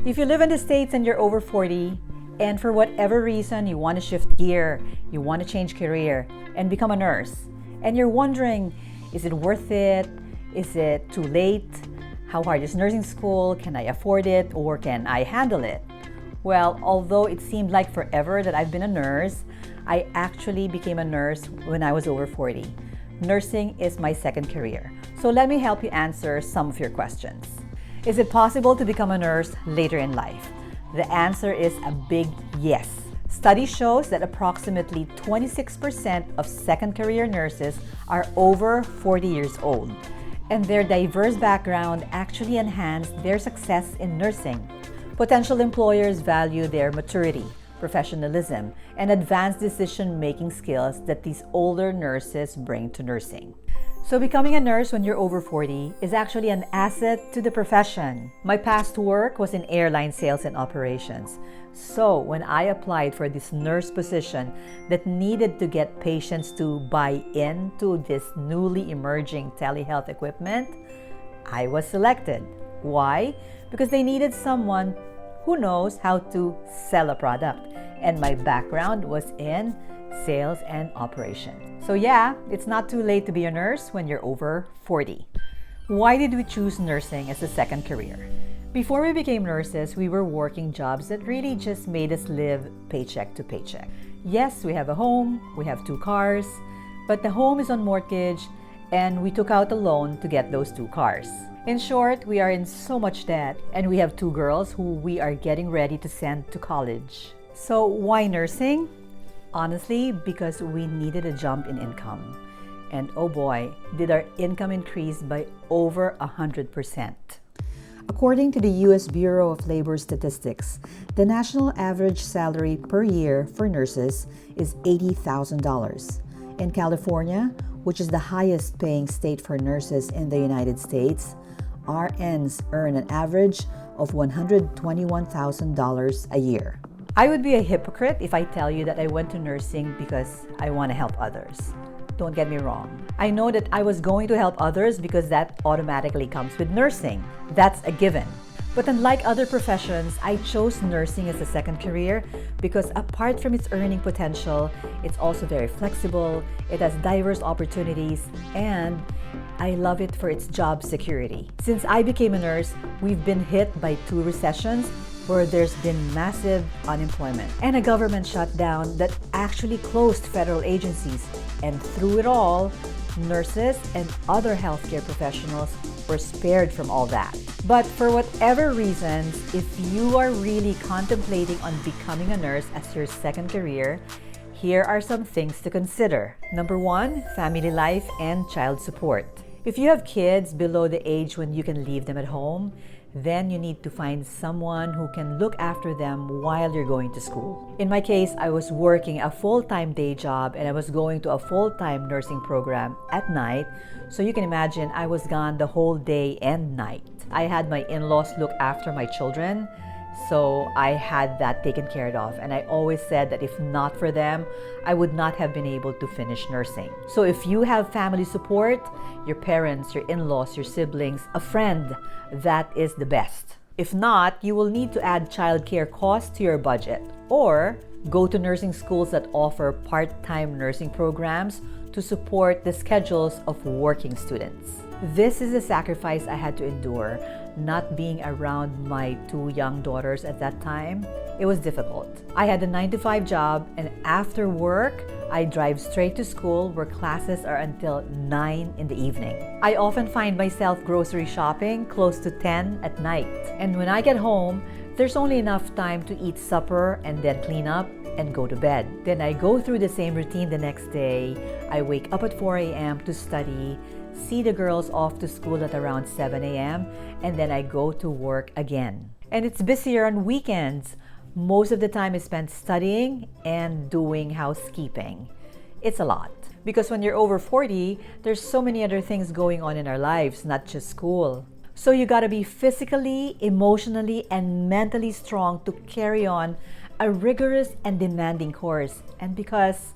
If you live in the States and you're over 40, and for whatever reason you want to shift gear, you want to change career and become a nurse, and you're wondering, is it worth it? Is it too late? How hard is nursing school? Can I afford it or can I handle it? Well, although it seemed like forever that I've been a nurse, I actually became a nurse when I was over 40. Nursing is my second career. So let me help you answer some of your questions. Is it possible to become a nurse later in life? The answer is a big yes. Study shows that approximately 26% of second career nurses are over 40 years old, and their diverse background actually enhanced their success in nursing. Potential employers value their maturity, professionalism, and advanced decision-making skills that these older nurses bring to nursing. So becoming a nurse when you're over 40 is actually an asset to the profession. My past work was in airline sales and operations. So when I applied for this nurse position that needed to get patients to buy into this newly emerging telehealth equipment, I was selected. Why? Because they needed someone who knows how to sell a product. And my background was in sales and operation. So yeah, it's not too late to be a nurse when you're over 40. Why did we choose nursing as a second career? Before we became nurses, we were working jobs that really just made us live paycheck to paycheck. Yes, we have a home, we have 2 cars, but the home is on mortgage and we took out a loan to get those 2 cars. In short, we are in so much debt and we have 2 girls who we are getting ready to send to college. So why nursing? Honestly, because we needed a jump in income. And oh boy, did our income increase by over 100%. According to the U.S. Bureau of Labor Statistics, the national average salary per year for nurses is $80,000. In California, which is the highest paying state for nurses in the United States, RNs earn an average of $121,000 a year. I would be a hypocrite if I tell you that I went to nursing because I want to help others. Don't get me wrong. I know that I was going to help others because that automatically comes with nursing. That's a given. But unlike other professions, I chose nursing as a second career because apart from its earning potential, it's also very flexible, it has diverse opportunities, and I love it for its job security. Since I became a nurse, we've been hit by 2 recessions where there's been massive unemployment and a government shutdown that actually closed federal agencies. And through it all, nurses and other healthcare professionals were spared from all that. But for whatever reasons, if you are really contemplating on becoming a nurse as your second career, here are some things to consider. Number 1, family life and child support. If you have kids below the age when you can leave them at home, then you need to find someone who can look after them while you're going to school. In my case, I was working a full-time day job and I was going to a full-time nursing program at night, so you can imagine I was gone the whole day and night. I had my in-laws look after my children, so I had that taken care of, and I always said that if not for them, I would not have been able to finish nursing. So if you have family support, your parents, your in-laws, your siblings, a friend, that is the best. If not, you will need to add childcare costs to your budget or go to nursing schools that offer part-time nursing programs to support the schedules of working students. This is a sacrifice I had to endure, not being around my 2 young daughters at that time. It was difficult. I had a 9-to-5 job, and after work, I drive straight to school where classes are until 9 in the evening. I often find myself grocery shopping close to 10 at night. And when I get home, there's only enough time to eat supper and then clean up and go to bed. Then I go through the same routine the next day. I wake up at 4 a.m. to study, see the girls off to school at around 7 a.m., and then I go to work again. And it's busier on weekends. Most of the time is spent studying and doing housekeeping. It's a lot. Because when you're over 40, there's so many other things going on in our lives, not just school. So you gotta be physically, emotionally, and mentally strong to carry on a rigorous and demanding course. And because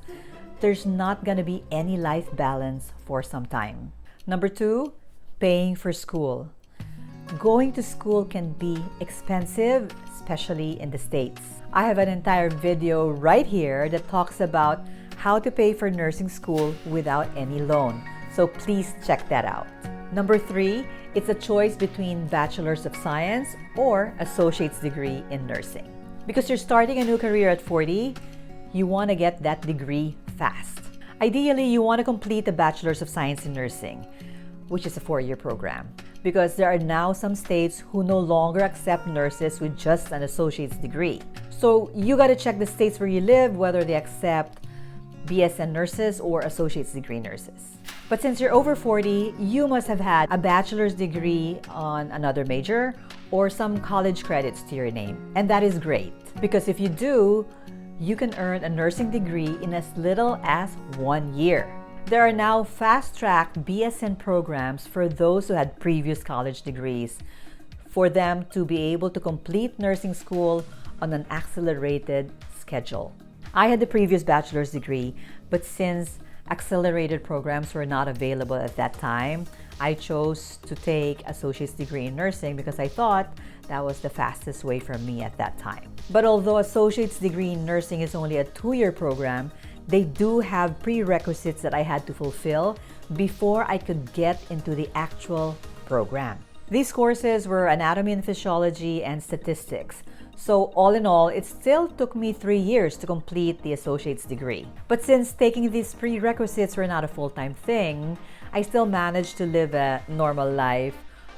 there's not gonna be any life balance for some time. Number 2, paying for school. Going to school can be expensive, especially in the States. I have an entire video right here that talks about how to pay for nursing school without any loan. So please check that out. Number 3, it's a choice between Bachelor's of Science or Associate's degree in nursing. Because you're starting a new career at 40, you want to get that degree fast. Ideally, you want to complete the Bachelor's of Science in Nursing, which is a 4-year program, because there are now some states who no longer accept nurses with just an associate's degree. So you got to check the states where you live, whether they accept BSN nurses or associate's degree nurses. But since you're over 40, you must have had a bachelor's degree on another major or some college credits to your name. And that is great, because if you do, you can earn a nursing degree in as little as 1 year. There are now fast-track BSN programs for those who had previous college degrees, for them to be able to complete nursing school on an accelerated schedule. I had the previous bachelor's degree, but since accelerated programs were not available at that time, I chose to take associate's degree in nursing because I thought that was the fastest way for me at that time. But although associate's degree in nursing is only a 2-year program, they do have prerequisites that I had to fulfill before I could get into the actual program. These courses were anatomy and physiology and statistics. So all in all, it still took me 3 years to complete the associate's degree. But since taking these prerequisites were not a full-time thing, I still managed to live a normal life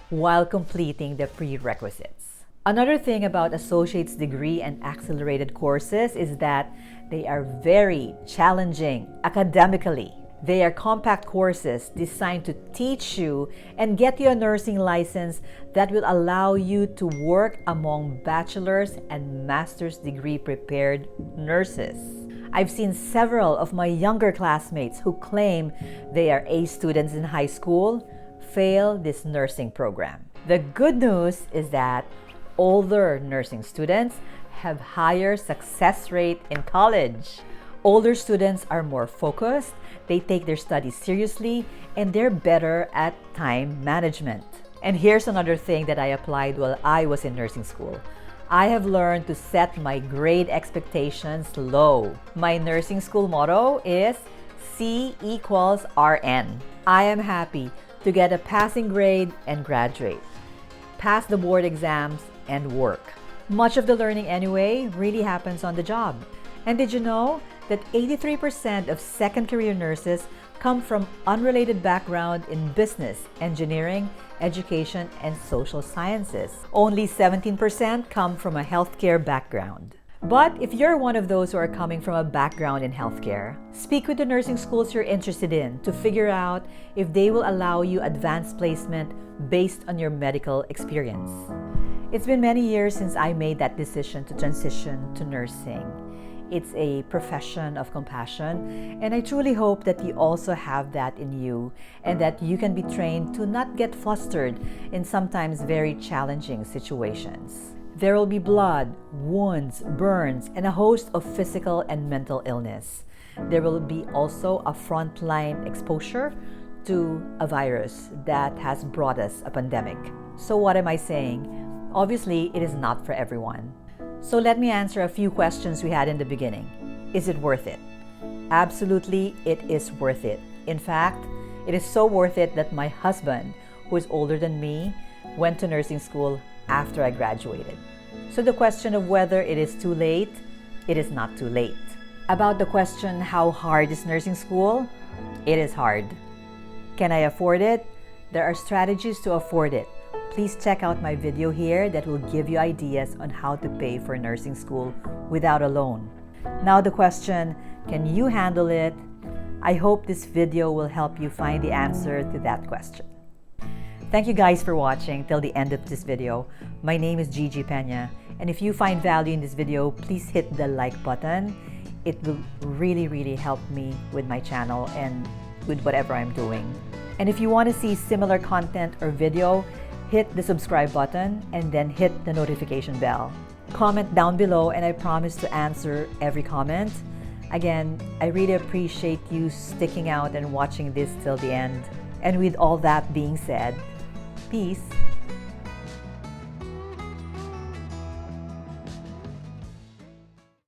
while completing the prerequisites. Another thing about associate's degree and accelerated courses is that they are very challenging academically. They are compact courses designed to teach you and get you a nursing license that will allow you to work among bachelor's and master's degree prepared nurses. I've seen several of my younger classmates who claim they are A students in high school fail this nursing program. The good news is that older nursing students have higher success rate in college. Older students are more focused, they take their studies seriously, and they're better at time management. And here's another thing that I applied while I was in nursing school. I have learned to set my grade expectations low. My nursing school motto is C equals RN. I am happy to get a passing grade and graduate, pass the board exams, and work. Much of the learning anyway really happens on the job. And did you know that 83% of second career nurses come from unrelated background in business, engineering, education, and social sciences? Only 17% come from a healthcare background. But if you're one of those who are coming from a background in healthcare, speak with the nursing schools you're interested in to figure out if they will allow you advanced placement based on your medical experience. It's been many years since I made that decision to transition to nursing. It's a profession of compassion, and I truly hope that you also have that in you and that you can be trained to not get flustered in sometimes very challenging situations. There will be blood, wounds, burns, and a host of physical and mental illness. There will be also a frontline exposure to a virus that has brought us a pandemic. So what am I saying? Obviously, it is not for everyone. So let me answer a few questions we had in the beginning. Is it worth it? Absolutely, it is worth it. In fact, it is so worth it that my husband, who is older than me, went to nursing school after I graduated. So the question of whether it is too late, it is not too late. About the question, how hard is nursing school? It is hard. Can I afford it? There are strategies to afford it. Please check out my video here that will give you ideas on how to pay for nursing school without a loan. Now the question, can you handle it? I hope this video will help you find the answer to that question. Thank you guys for watching till the end of this video. My name is Gigi Pena, and if you find value in this video, please hit the like button. It will really help me with my channel and with whatever I'm doing. And if you want to see similar content or video, hit the subscribe button and then hit the notification bell. Comment down below and I promise to answer every comment. Again, I really appreciate you sticking out and watching this till the end. And with all that being said, peace.